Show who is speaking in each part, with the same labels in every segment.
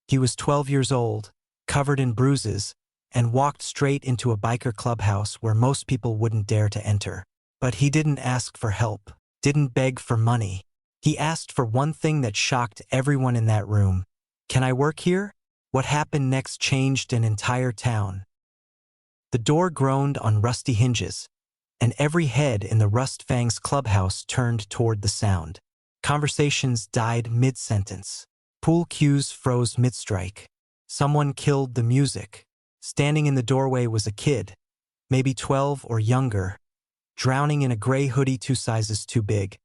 Speaker 1: He was 12 years old, covered in bruises, and walked straight into a biker clubhouse where most people wouldn't dare to enter. But he didn't ask for help, didn't beg for money. He asked for one thing that shocked everyone in that room. "Can I work here?" What happened next changed an entire town. The door groaned on rusty hinges, and every head in the Rust Fangs clubhouse turned toward the sound. Conversations died mid-sentence. Pool cues froze mid-strike. Someone killed the music. Standing in the doorway was a kid, maybe 12 or younger, drowning in a gray hoodie 2 sizes too big.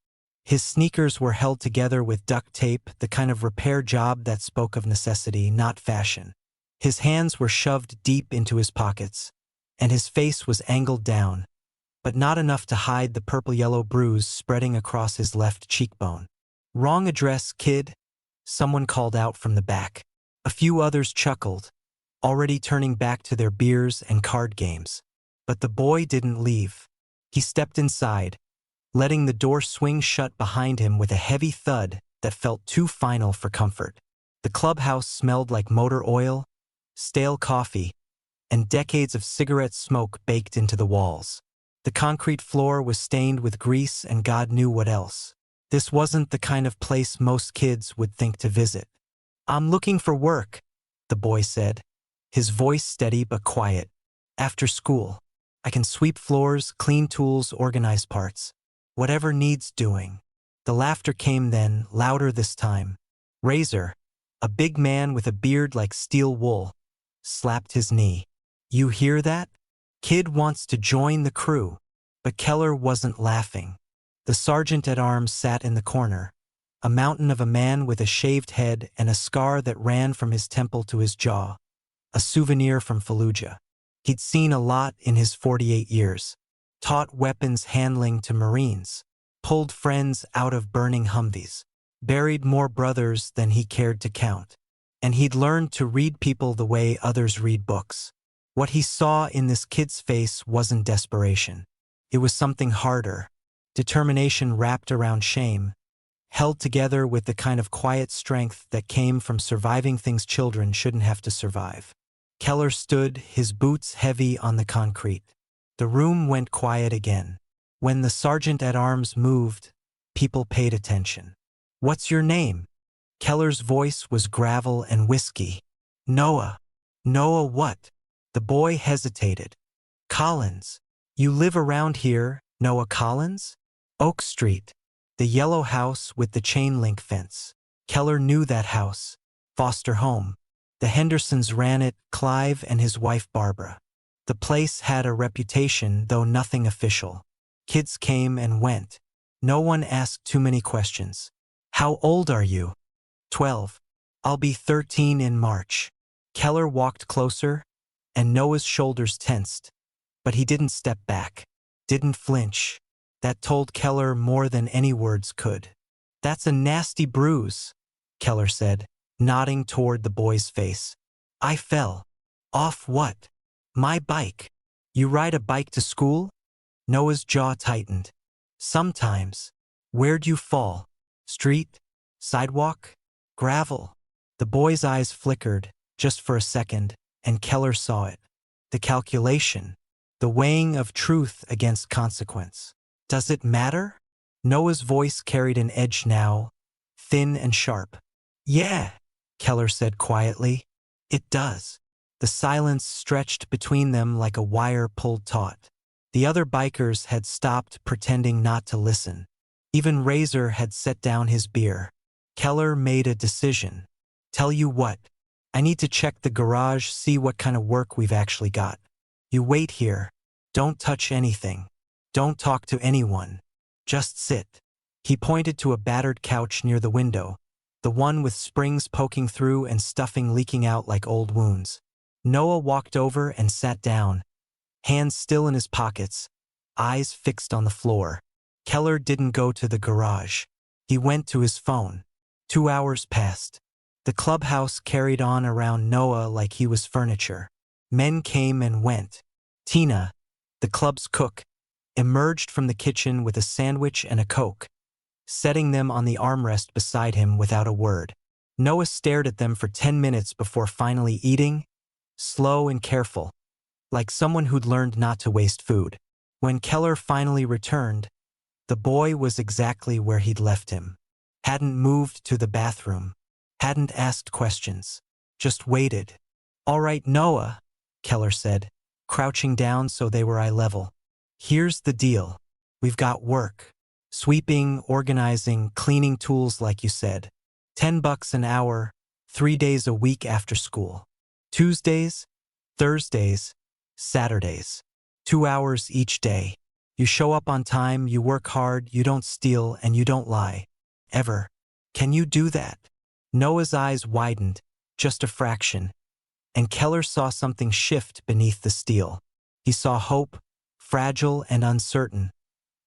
Speaker 1: His sneakers were held together with duct tape, the kind of repair job that spoke of necessity, not fashion. His hands were shoved deep into his pockets, and his face was angled down, but not enough to hide the purple-yellow bruise spreading across his left cheekbone. "Wrong address, kid," someone called out from the back. A few others chuckled, already turning back to their beers and card games. But the boy didn't leave. He stepped inside, letting the door swing shut behind him with a heavy thud that felt too final for comfort. The clubhouse smelled like motor oil, stale coffee, and decades of cigarette smoke baked into the walls. The concrete floor was stained with grease and God knew what else. This wasn't the kind of place most kids would think to visit. "I'm looking for work," the boy said, his voice steady but quiet. "After school. I can sweep floors, clean tools, organize parts. Whatever needs doing." The laughter came then, louder this time. Razor, a big man with a beard like steel wool, slapped his knee. "You hear that? Kid wants to join the crew." But Keller wasn't laughing. The sergeant-at-arms sat in the corner, a mountain of a man with a shaved head and a scar that ran from his temple to his jaw, a souvenir from Fallujah. He'd seen a lot in his 48 years. Taught weapons handling to Marines, pulled friends out of burning Humvees, buried more brothers than he cared to count. And he'd learned to read people the way others read books. What he saw in this kid's face wasn't desperation. It was something harder, determination wrapped around shame, held together with the kind of quiet strength that came from surviving things children shouldn't have to survive. Keller stood, his boots heavy on the concrete. The room went quiet again. When the sergeant-at-arms moved, people paid attention. "What's your name?" Keller's voice was gravel and whiskey. "Noah." "Noah what?" The boy hesitated. "Collins. You live around here, Noah Collins?" "Oak Street. The yellow house with the chain-link fence." Keller knew that house. Foster home. The Hendersons ran it, Clive and his wife Barbara. The place had a reputation, though nothing official. Kids came and went. No one asked too many questions. "How old are you?" 12. "I'll be 13 in March." Keller walked closer, and Noah's shoulders tensed. But he didn't step back, didn't flinch. That told Keller more than any words could. "That's a nasty bruise," Keller said, nodding toward the boy's face. "I fell." "Off what?" "My bike." "You ride a bike to school?" Noah's jaw tightened. "Sometimes." "Where'd you fall? Street? Sidewalk? Gravel?" The boy's eyes flickered, just for a second, and Keller saw it. The calculation. The weighing of truth against consequence. "Does it matter?" Noah's voice carried an edge now, thin and sharp. "Yeah," Keller said quietly. "It does." The silence stretched between them like a wire pulled taut. The other bikers had stopped pretending not to listen. Even Razor had set down his beer. Keller made a decision. "Tell you what, I need to check the garage, see what kind of work we've actually got. You wait here. Don't touch anything. Don't talk to anyone. Just sit." He pointed to a battered couch near the window, the one with springs poking through and stuffing leaking out like old wounds. Noah walked over and sat down, hands still in his pockets, eyes fixed on the floor. Keller didn't go to the garage. He went to his phone. 2 hours passed. The clubhouse carried on around Noah like he was furniture. Men came and went. Tina, the club's cook, emerged from the kitchen with a sandwich and a Coke, setting them on the armrest beside him without a word. Noah stared at them for 10 minutes before finally eating, slow and careful, like someone who'd learned not to waste food. When Keller finally returned, the boy was exactly where he'd left him. Hadn't moved to the bathroom. Hadn't asked questions. Just waited. "All right, Noah," Keller said, crouching down so they were eye level. "Here's the deal. We've got work. Sweeping, organizing, cleaning tools like you said. $10 an hour, 3 days a week after school. Tuesdays, Thursdays, Saturdays. 2 hours each day. You show up on time, you work hard, you don't steal, and you don't lie. Ever. Can you do that?" Noah's eyes widened, just a fraction, and Keller saw something shift beneath the steel. He saw hope, fragile and uncertain,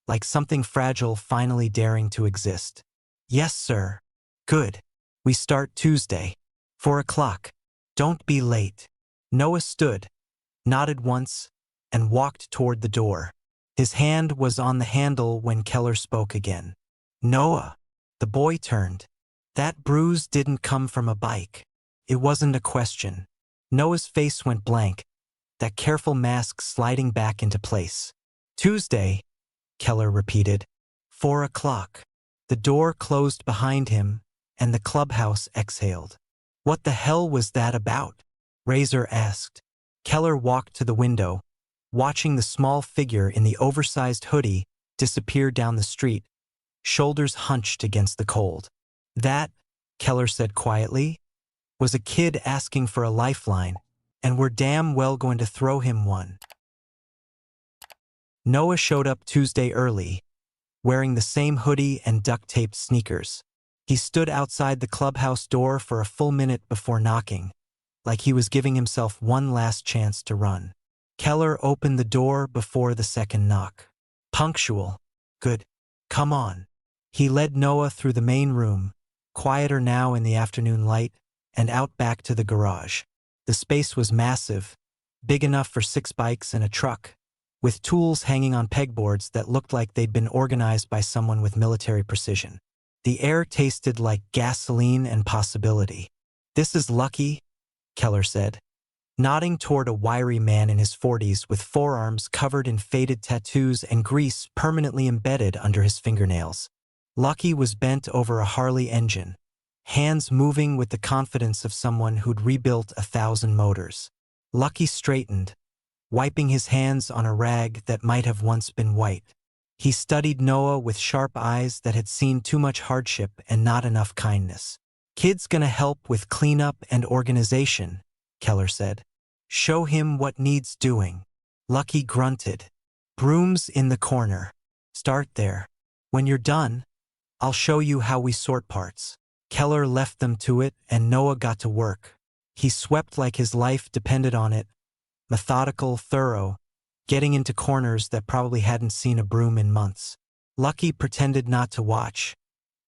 Speaker 1: like something fragile finally daring to exist. "Yes, sir." "Good. We start Tuesday. 4 o'clock. Don't be late." Noah stood, nodded once, and walked toward the door. His hand was on the handle when Keller spoke again. "Noah." The boy turned. That bruise didn't come from a bike. It wasn't a question. Noah's face went blank, that careful mask sliding back into place. "Tuesday," Keller repeated. 4 o'clock. The door closed behind him, and the clubhouse exhaled. "What the hell was that about?" Razor asked. Keller walked to the window, watching the small figure in the oversized hoodie disappear down the street, shoulders hunched against the cold. "That," Keller said quietly, "was a kid asking for a lifeline, and we're damn well going to throw him one." Noah showed up Tuesday early, wearing the same hoodie and duct-taped sneakers. He stood outside the clubhouse door for a full minute before knocking, like he was giving himself one last chance to run. Keller opened the door before the second knock. "Punctual. Good. Come on." He led Noah through the main room, quieter now in the afternoon light, and out back to the garage. The space was massive, big enough for 6 bikes and a truck, with tools hanging on pegboards that looked like they'd been organized by someone with military precision. The air tasted like gasoline and possibility. "This is lucky," Keller said, nodding toward a wiry man in his 40s with forearms covered in faded tattoos and grease permanently embedded under his fingernails. Lucky was bent over a Harley engine, hands moving with the confidence of someone who'd rebuilt 1,000 motors. Lucky straightened, wiping his hands on a rag that might have once been white. He studied Noah with sharp eyes that had seen too much hardship and not enough kindness. "Kid's gonna help with cleanup and organization," Keller said. "Show him what needs doing." Lucky grunted. "Brooms in the corner. Start there. When you're done, I'll show you how we sort parts." Keller left them to it, and Noah got to work. He swept like his life depended on it, methodical, thorough, getting into corners that probably hadn't seen a broom in months. Lucky pretended not to watch,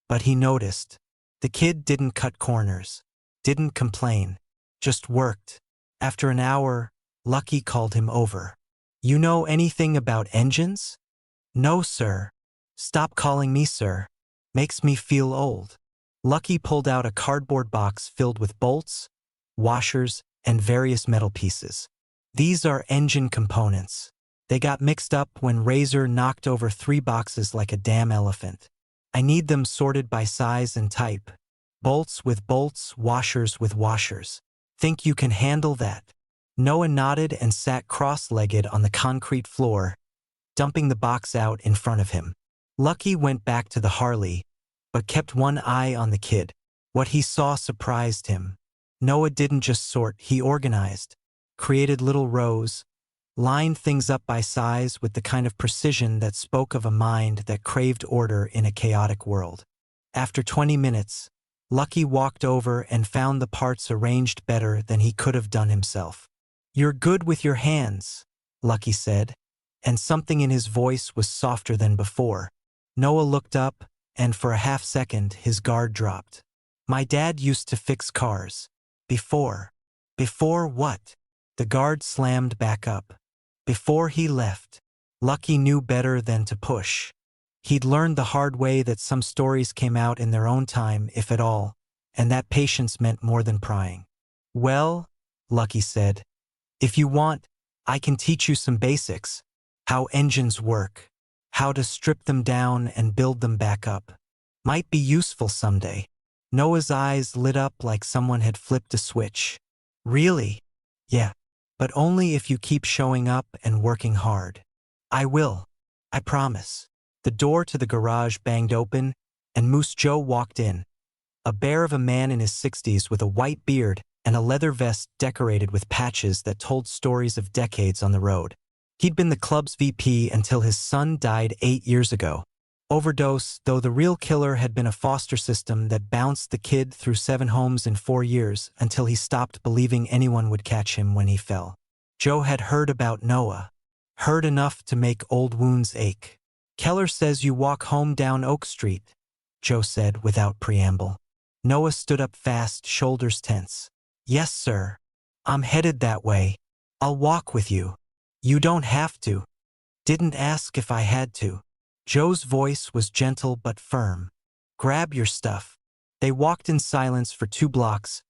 Speaker 1: but he noticed. The kid didn't cut corners, didn't complain, just worked. After an hour, Lucky called him over. "You know anything about engines?" "No, sir." "Stop calling me sir. Makes me feel old." Lucky pulled out a cardboard box filled with bolts, washers, and various metal pieces. "These are engine components. They got mixed up when Razor knocked over 3 boxes like a damn elephant. I need them sorted by size and type. Bolts with bolts, washers with washers. Think you can handle that?" Noah nodded and sat cross-legged on the concrete floor, dumping the box out in front of him. Lucky went back to the Harley, but kept one eye on the kid. What he saw surprised him. Noah didn't just sort, he organized, created little rows, lined things up by size with the kind of precision that spoke of a mind that craved order in a chaotic world. After 20 minutes, Lucky walked over and found the parts arranged better than he could have done himself. "You're good with your hands," Lucky said, and something in his voice was softer than before. Noah looked up, and for a half second his guard dropped. "My dad used to fix cars. Before." "Before what?" The guard slammed back up. "Before he left." Lucky knew better than to push. He'd learned the hard way that some stories came out in their own time, if at all, and that patience meant more than prying. "Well," Lucky said, "if you want, I can teach you some basics. How engines work, how to strip them down and build them back up. Might be useful someday." Noah's eyes lit up like someone had flipped a switch. "Really?" "Yeah, but only if you keep showing up and working hard." "I will. I promise." The door to the garage banged open, and Moose Joe walked in. A bear of a man in his 60s with a white beard and a leather vest decorated with patches that told stories of decades on the road. He'd been the club's VP until his son died 8 years ago. Overdose, though the real killer had been a foster system that bounced the kid through 7 homes in 4 years until he stopped believing anyone would catch him when he fell. Joe had heard about Noah. Heard enough to make old wounds ache. "Keller says you walk home down Oak Street," Joe said without preamble. Noah stood up fast, shoulders tense. "Yes, sir. I'm headed that way. I'll walk with you." "You don't have to." "Didn't ask if I had to." Joe's voice was gentle but firm. "Grab your stuff." They walked in silence for 2 blocks,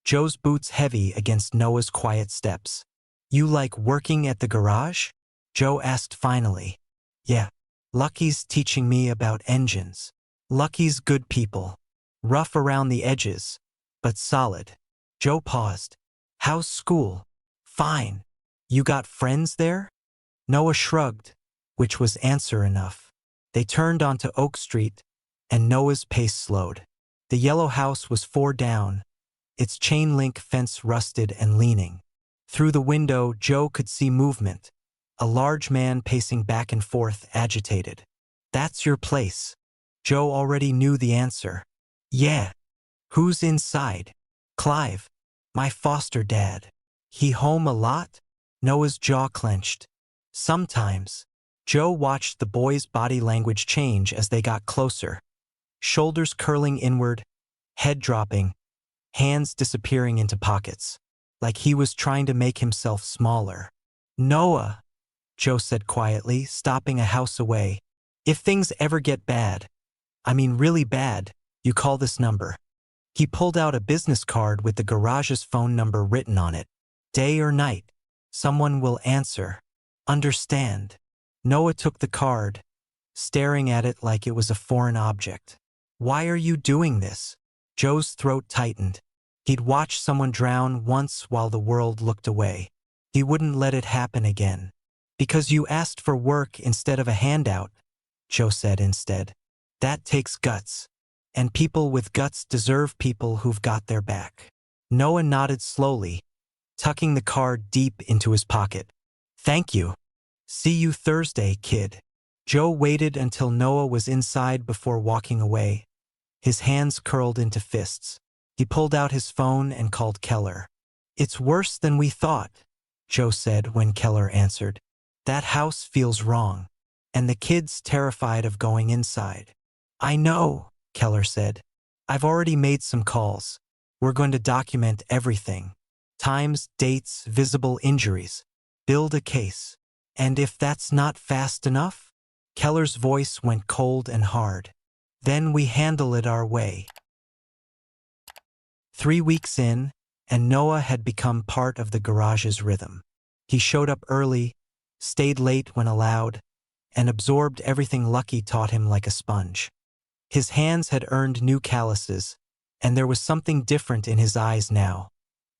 Speaker 1: Joe's boots heavy against Noah's quiet steps. "You like working at the garage?" Joe asked finally. "Yeah. Lucky's teaching me about engines." "Lucky's good people. Rough around the edges, but solid." Joe paused. "How's school?" "Fine. You got friends there?" Noah shrugged, which was answer enough. They turned onto Oak Street, and Noah's pace slowed. The yellow house was 4 down, its chain-link fence rusted and leaning. Through the window, Joe could see movement, a large man pacing back and forth, agitated. "That's your place." Joe already knew the answer. "Yeah." "Who's inside?" "Clive. My foster dad." "He home a lot?" Noah's jaw clenched. "Sometimes." Joe watched the boy's body language change as they got closer. Shoulders curling inward, head dropping, hands disappearing into pockets, like he was trying to make himself smaller. "Noah," Joe said quietly, stopping a house away. "If things ever get bad, I mean really bad, you call this number." He pulled out a business card with the garage's phone number written on it. "Day or night, someone will answer. Understand?" Noah took the card, staring at it like it was a foreign object. "Why are you doing this?" Joe's throat tightened. He'd watched someone drown once while the world looked away. He wouldn't let it happen again. "Because you asked for work instead of a handout," Joe said instead. "That takes guts. And people with guts deserve people who've got their back." Noah nodded slowly, tucking the card deep into his pocket. "Thank you. See you Thursday, kid." Joe waited until Noah was inside before walking away, his hands curled into fists. He pulled out his phone and called Keller. "It's worse than we thought," Joe said when Keller answered. "That house feels wrong, and the kid's terrified of going inside." "I know," Keller said. "I've already made some calls. We're going to document everything. Times, dates, visible injuries. Build a case. And if that's not fast enough?" Keller's voice went cold and hard. "Then we handle it our way." 3 weeks in, and Noah had become part of the garage's rhythm. He showed up early, stayed late when allowed, and absorbed everything Lucky taught him like a sponge. His hands had earned new calluses, and there was something different in his eyes now.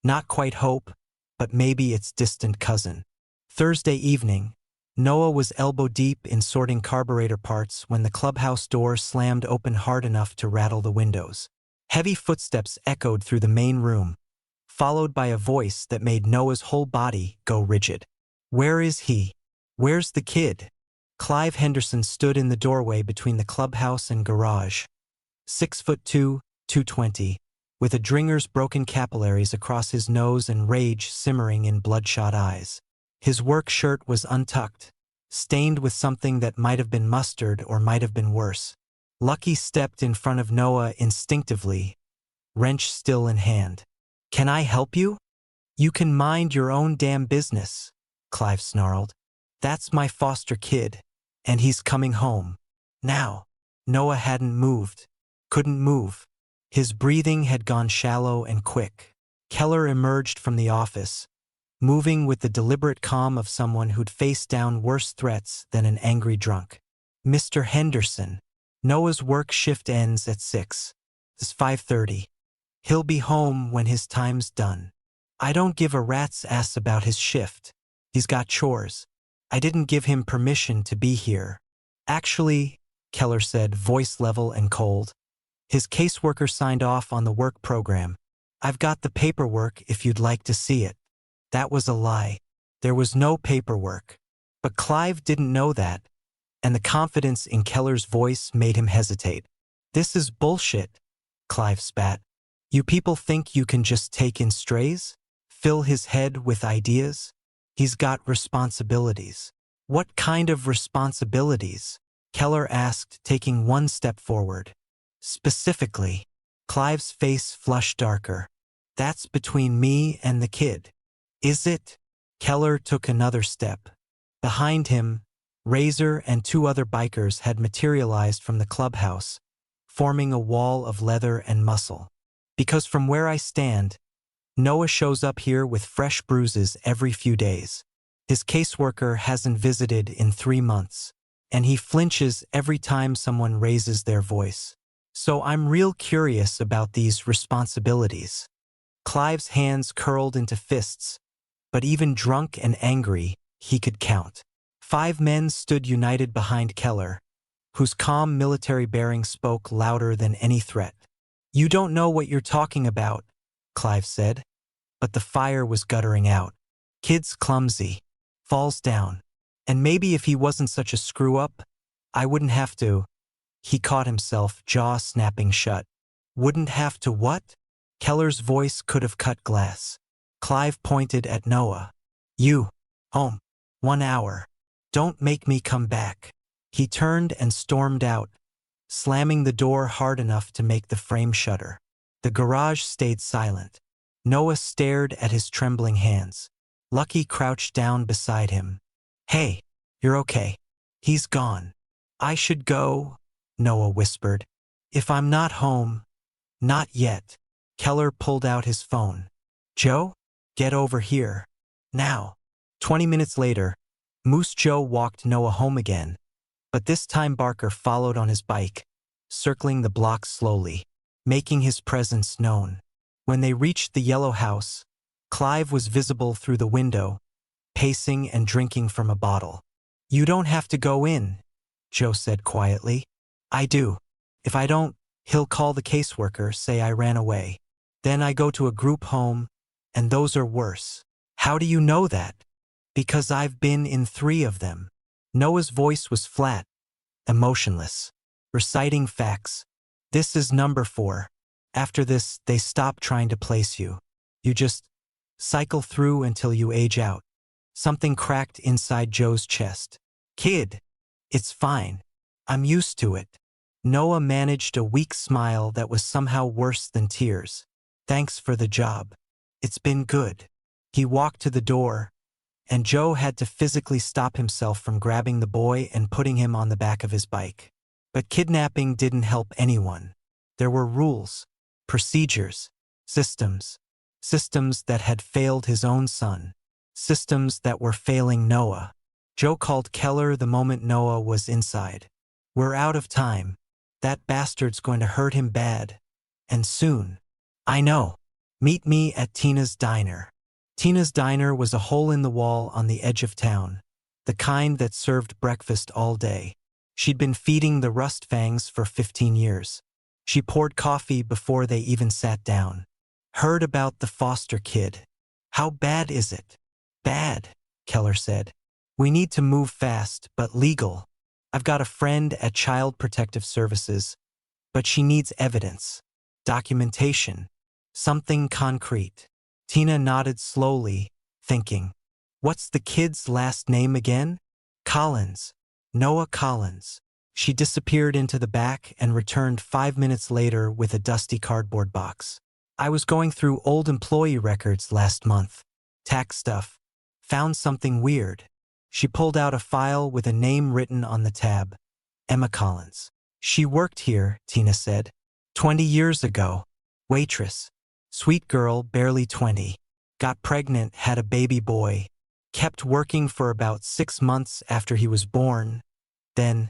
Speaker 1: Not quite hope, but maybe its distant cousin. Thursday evening, Noah was elbow-deep in sorting carburetor parts when the clubhouse door slammed open hard enough to rattle the windows. Heavy footsteps echoed through the main room, followed by a voice that made Noah's whole body go rigid. "Where is he? Where's the kid?" Clive Henderson stood in the doorway between the clubhouse and garage. 6'2", 220, with a dringer's broken capillaries across his nose and rage simmering in bloodshot eyes. His work shirt was untucked, stained with something that might have been mustard or might have been worse. Lucky stepped in front of Noah instinctively, wrench still in hand. "Can I help you?" "You can mind your own damn business," Clive snarled. "That's my foster kid, and he's coming home. Now." Noah hadn't moved, couldn't move. His breathing had gone shallow and quick. Keller emerged from the office, moving with the deliberate calm of someone who'd faced down worse threats than an angry drunk. Mr. Henderson, Noah's work shift ends at 6. It's 5:30. He'll be home when his time's done. I don't give a rat's ass about his shift. He's got chores. I didn't give him permission to be here. Actually, Keller said, voice level and cold. His caseworker signed off on the work program. I've got the paperwork if you'd like to see it. That was a lie. There was no paperwork. But Clive didn't know that, and the confidence in Keller's voice made him hesitate. This is bullshit, Clive spat. You people think you can just take in strays? Fill his head with ideas? He's got responsibilities. What kind of responsibilities? Keller asked, taking one step forward. Specifically. Clive's face flushed darker. That's between me and the kid. Is it? Keller took another step. Behind him, Razor and two other bikers had materialized from the clubhouse, forming a wall of leather and muscle. Because from where I stand, Noah shows up here with fresh bruises every few days. His caseworker hasn't visited in 3 months, and he flinches every time someone raises their voice. So I'm real curious about these responsibilities. Clive's hands curled into fists, but even drunk and angry, he could count. 5 men stood united behind Keller, whose calm military bearing spoke louder than any threat. You don't know what you're talking about, Clive said, but the fire was guttering out. Kid's clumsy, falls down, and maybe if he wasn't such a screw-up, I wouldn't have to. He caught himself, jaw snapping shut. Wouldn't have to what? Keller's voice could have cut glass. Clive pointed at Noah. You. Home. 1 hour. Don't make me come back. He turned and stormed out, slamming the door hard enough to make the frame shudder. The garage stayed silent. Noah stared at his trembling hands. Lucky crouched down beside him. Hey, you're okay. He's gone. I should go, Noah whispered. If I'm not home. Not yet. Keller pulled out his phone. Joe? Get over here. Now. 20 minutes later, Moose Joe walked Noah home again, but this time Barker followed on his bike, circling the block slowly, making his presence known. When they reached the yellow house, Clive was visible through the window, pacing and drinking from a bottle. You don't have to go in, Joe said quietly. I do. If I don't, he'll call the caseworker, say I ran away. Then I go to a group home, and those are worse. How do you know that? Because I've been in 3 of them. Noah's voice was flat, emotionless, reciting facts. This is number 4. After this, they stop trying to place you. You just cycle through until you age out. Something cracked inside Joe's chest. Kid, it's fine. I'm used to it. Noah managed a weak smile that was somehow worse than tears. Thanks for the job. It's been good. He walked to the door, and Joe had to physically stop himself from grabbing the boy and putting him on the back of his bike. But kidnapping didn't help anyone. There were rules, procedures, systems that had failed his own son, systems that were failing Noah. Joe called Keller the moment Noah was inside. We're out of time. That bastard's going to hurt him bad. And soon. I know. Meet me at Tina's Diner. Tina's Diner was a hole in the wall on the edge of town, the kind that served breakfast all day. She'd been feeding the Rust Fangs for 15 years. She poured coffee before they even sat down. Heard about the foster kid. How bad is it? Bad, Keller said. We need to move fast, but legal. I've got a friend at Child Protective Services, but she needs evidence, documentation, something concrete. Tina nodded slowly, thinking, what's the kid's last name again? Collins. Noah Collins. She disappeared into the back and returned 5 minutes later with a dusty cardboard box. I was going through old employee records last month. Tax stuff. Found something weird. She pulled out a file with a name written on the tab. Emma Collins. She worked here, Tina said. 20 years ago. Waitress. Sweet girl, barely 20. Got pregnant, had a baby boy. Kept working for about 6 months after he was born. Then,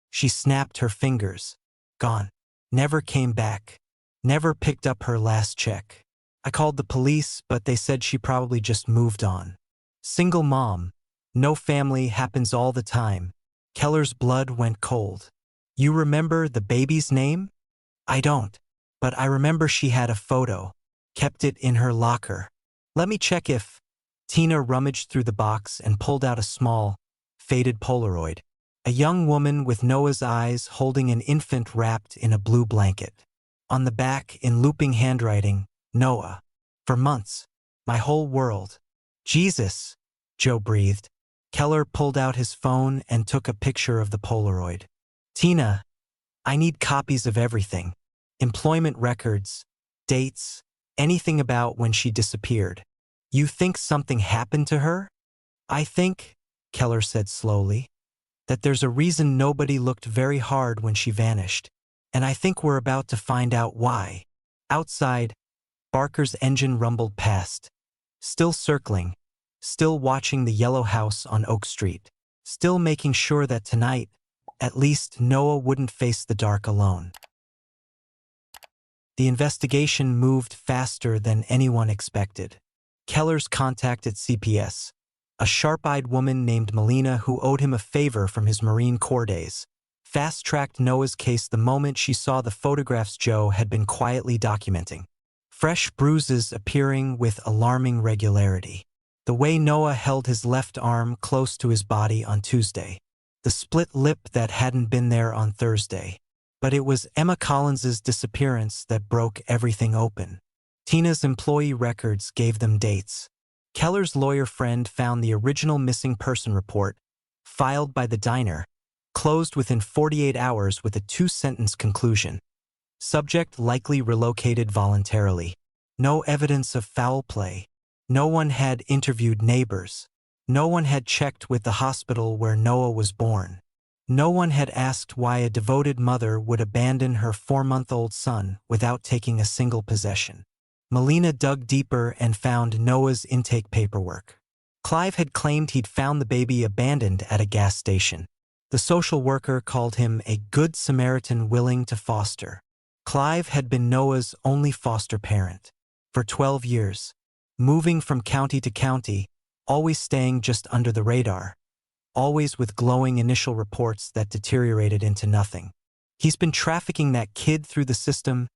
Speaker 1: she snapped her fingers. Gone. Never came back. Never picked up her last check. I called the police, but they said she probably just moved on. Single mom. No family, happens all the time. Keller's blood went cold. You remember the baby's name? I don't. But I remember she had a photo. Kept it in her locker. Let me check if… Tina rummaged through the box and pulled out a small, faded Polaroid. A young woman with Noah's eyes holding an infant wrapped in a blue blanket. On the back, in looping handwriting, Noah. For months. My whole world. Jesus, Joe breathed. Keller pulled out his phone and took a picture of the Polaroid. Tina, I need copies of everything. Employment records, dates, anything about when she disappeared. You think something happened to her? I think, Keller said slowly, that there's a reason nobody looked very hard when she vanished. And I think we're about to find out why. Outside, Barker's engine rumbled past. Still circling. Still watching the yellow house on Oak Street. Still making sure that tonight, at least, Noah wouldn't face the dark alone. The investigation moved faster than anyone expected. Keller's contact at CPS, a sharp-eyed woman named Melina who owed him a favor from his Marine Corps days, fast-tracked Noah's case the moment she saw the photographs Joe had been quietly documenting. Fresh bruises appearing with alarming regularity. The way Noah held his left arm close to his body on Tuesday. The split lip that hadn't been there on Thursday. But it was Emma Collins's disappearance that broke everything open. Tina's employee records gave them dates. Keller's lawyer friend found the original missing person report, filed by the diner, closed within 48 hours with a 2-sentence conclusion. Subject likely relocated voluntarily. No evidence of foul play. No one had interviewed neighbors. No one had checked with the hospital where Noah was born. No one had asked why a devoted mother would abandon her 4-month-old son without taking a single possession. Melina dug deeper and found Noah's intake paperwork. Clive had claimed he'd found the baby abandoned at a gas station. The social worker called him a good Samaritan willing to foster. Clive had been Noah's only foster parent. For 12 years. Moving from county to county, always staying just under the radar. Always with glowing initial reports that deteriorated into nothing. He's been trafficking that kid through the system,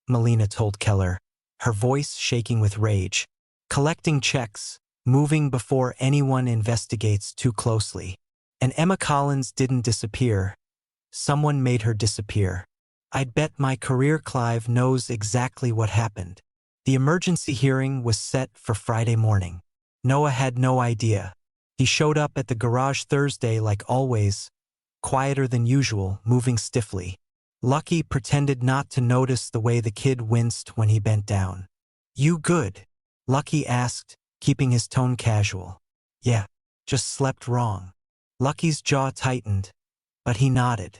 Speaker 1: Melina told Keller, her voice shaking with rage. Collecting checks, moving before anyone investigates too closely. And Emma Collins didn't disappear. Someone made her disappear. I'd bet my career Clive knows exactly what happened. The emergency hearing was set for Friday morning. Noah had no idea. He showed up at the garage Thursday like always, quieter than usual, moving stiffly. Lucky pretended not to notice the way the kid winced when he bent down. You good? Lucky asked, keeping his tone casual. Yeah, just slept wrong. Lucky's jaw tightened, but he nodded.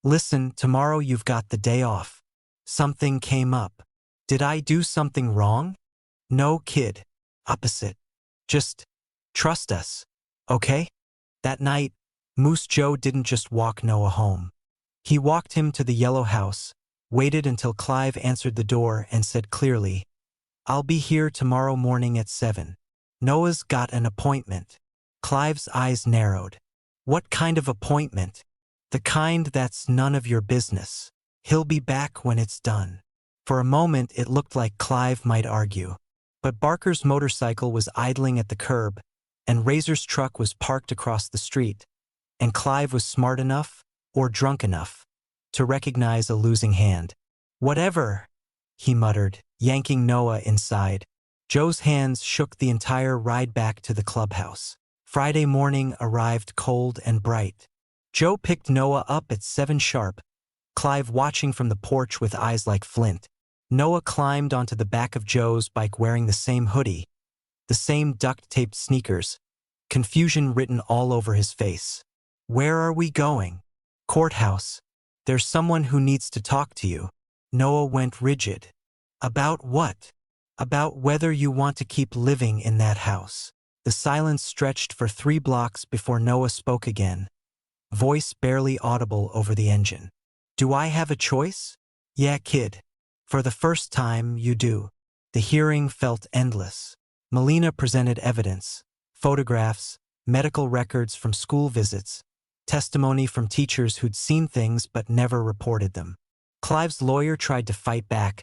Speaker 1: Listen, tomorrow you've got the day off. Something came up. Did I do something wrong? No, kid. Opposite. Just trust us. Okay? That night, Moose Joe didn't just walk Noah home. He walked him to the yellow house, waited until Clive answered the door and said clearly, I'll be here tomorrow morning at 7. Noah's got an appointment. Clive's eyes narrowed. What kind of appointment? The kind that's none of your business. He'll be back when it's done. For a moment it looked like Clive might argue. But Barker's motorcycle was idling at the curb, and Razor's truck was parked across the street, and Clive was smart enough, or drunk enough, to recognize a losing hand. Whatever, he muttered, yanking Noah inside. Joe's hands shook the entire ride back to the clubhouse. Friday morning arrived cold and bright. Joe picked Noah up at 7 sharp, Clive watching from the porch with eyes like flint. Noah climbed onto the back of Joe's bike wearing the same hoodie, the same duct-taped sneakers, confusion written all over his face. Where are we going? Courthouse. There's someone who needs to talk to you. Noah went rigid. About what? About whether you want to keep living in that house. The silence stretched for 3 blocks before Noah spoke again, voice barely audible over the engine. Do I have a choice? Yeah, kid. For the first time, you do. The hearing felt endless. Melina presented evidence, photographs, medical records from school visits, testimony from teachers who'd seen things but never reported them. Clive's lawyer tried to fight back,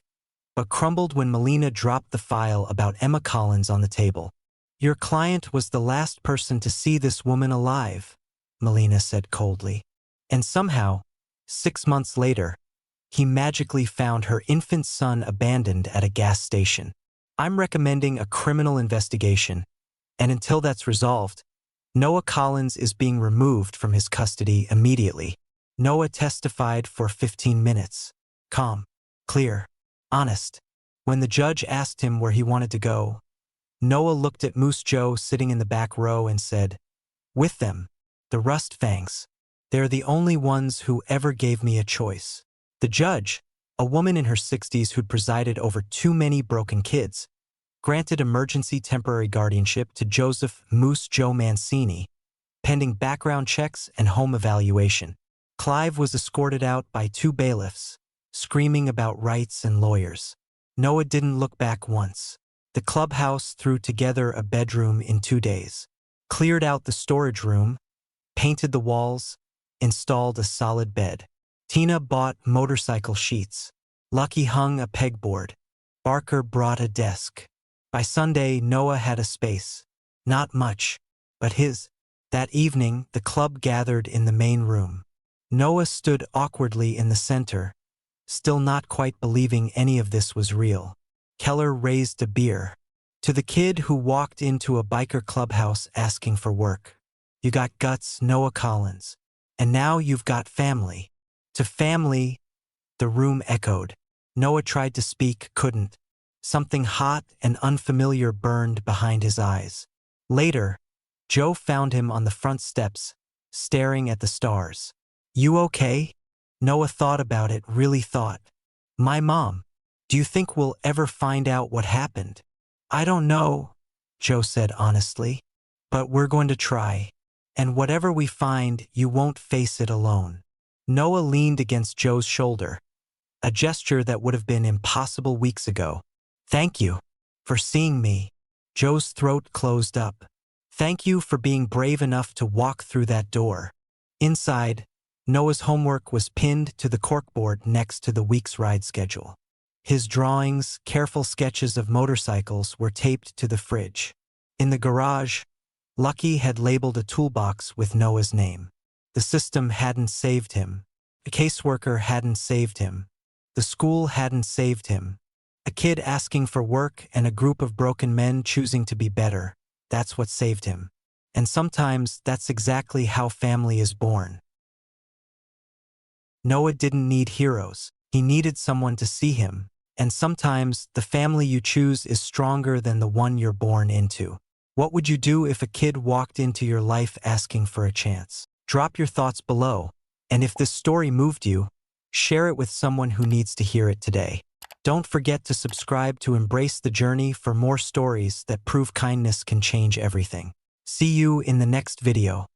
Speaker 1: but crumbled when Melina dropped the file about Emma Collins on the table. Your client was the last person to see this woman alive, Melina said coldly. And somehow, 6 months later, he magically found her infant son abandoned at a gas station. I'm recommending a criminal investigation, and until that's resolved, Noah Collins is being removed from his custody immediately. Noah testified for 15 minutes. Calm, clear, honest. When the judge asked him where he wanted to go, Noah looked at Moose Joe sitting in the back row and said, with them, the Rust Fangs. They're the only ones who ever gave me a choice. The judge, a woman in her 60s who'd presided over too many broken kids, granted emergency temporary guardianship to Joseph Moose Joe Mancini, pending background checks and home evaluation. Clive was escorted out by 2 bailiffs, screaming about rights and lawyers. Noah didn't look back once. The clubhouse threw together a bedroom in 2 days, cleared out the storage room, painted the walls, installed a solid bed. Tina bought motorcycle sheets. Lucky hung a pegboard. Barker brought a desk. By Sunday, Noah had a space. Not much, but his. That evening, the club gathered in the main room. Noah stood awkwardly in the center, still not quite believing any of this was real. Keller raised a beer. To the kid who walked into a biker clubhouse asking for work. You got guts, Noah Collins. And now you've got family. To family, the room echoed. Noah tried to speak, couldn't. Something hot and unfamiliar burned behind his eyes. Later, Joe found him on the front steps, staring at the stars. You okay? Noah thought about it, really thought. My mom. Do you think we'll ever find out what happened? I don't know, Joe said honestly. But we're going to try. And whatever we find, you won't face it alone. Noah leaned against Joe's shoulder, a gesture that would have been impossible weeks ago. Thank you for seeing me. Joe's throat closed up. Thank you for being brave enough to walk through that door. Inside, Noah's homework was pinned to the corkboard next to the week's ride schedule. His drawings, careful sketches of motorcycles were taped to the fridge. In the garage, Lucky had labeled a toolbox with Noah's name. The system hadn't saved him. A caseworker hadn't saved him. The school hadn't saved him. A kid asking for work and a group of broken men choosing to be better. That's what saved him. And sometimes that's exactly how family is born. Noah didn't need heroes. He needed someone to see him. And sometimes the family you choose is stronger than the one you're born into. What would you do if a kid walked into your life asking for a chance? Drop your thoughts below. And if this story moved you, share it with someone who needs to hear it today. Don't forget to subscribe to Embrace the Journey for more stories that prove kindness can change everything. See you in the next video.